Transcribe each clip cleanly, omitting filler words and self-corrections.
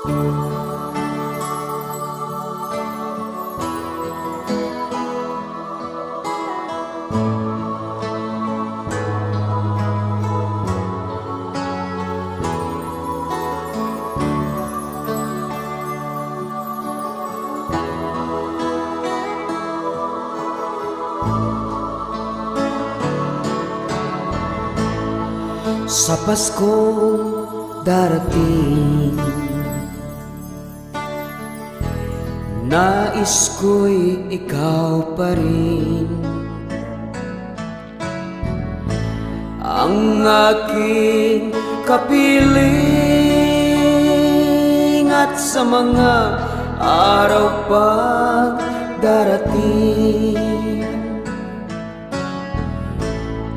Sa Paskong darating, nais ko'y ikaw pa rin ang aking kapiling, at sa mga araw pang darating,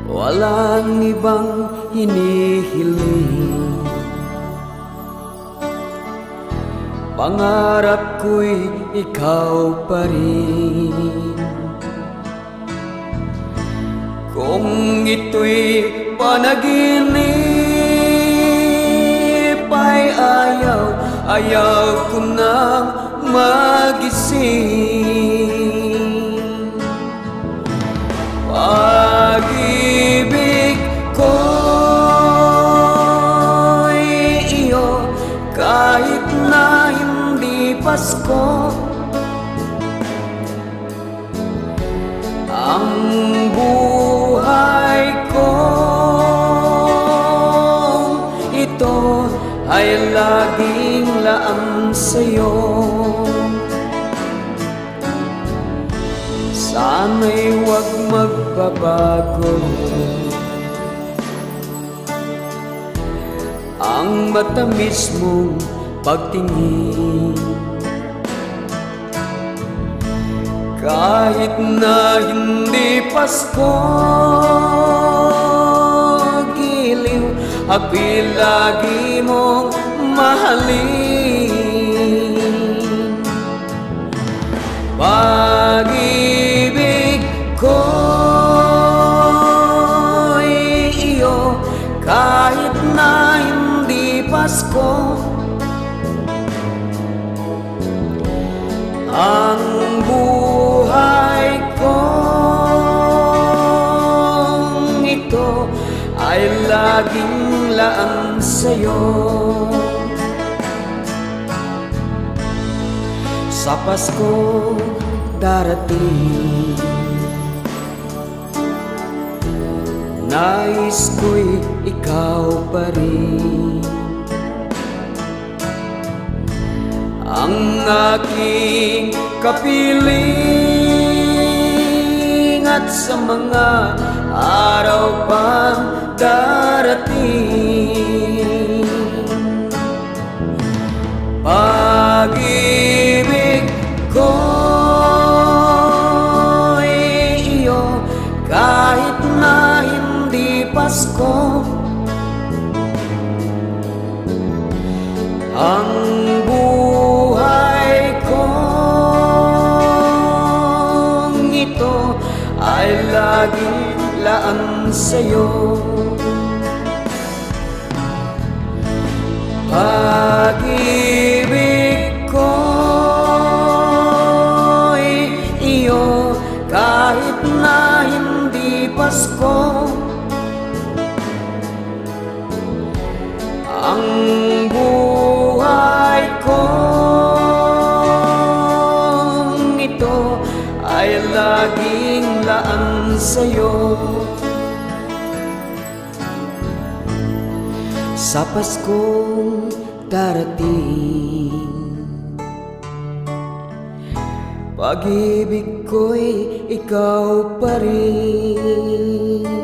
walang ibang hinihiling. Pangarap ko'y ikaw pa rin. Kung ito'y panaginip ay ayaw ko nang magising. Pag-ibig ko'y iyo kahit na hindi Pasko. Ang buhay ko ito ay laging laan sa'yo. Sana'y huwag magbabago ang matamis mong pagtingin. Kahit na hindi Pasko, giliw ako'y lagi mong mahalin. Pag-ibig ko'y iyo kahit na hindi Pasko. Ang buhay kong ito ay laging laan sa'yo. Sa Pasko darating, nais ko'y ikaw pa rin ang aking kapiling, at sa mga araw pang darating, pag-ibig ko'y iyo kahit na hindi Pasko. Ang buhay kong ito ay laging laan sa'yo. Pag-ibig ko'y iyo kahit na hindi Pasko. Ang buhay kong ito ay laging laan sa'yo. Sa Paskong darating, pag-ibig ko'y ikaw pa rin.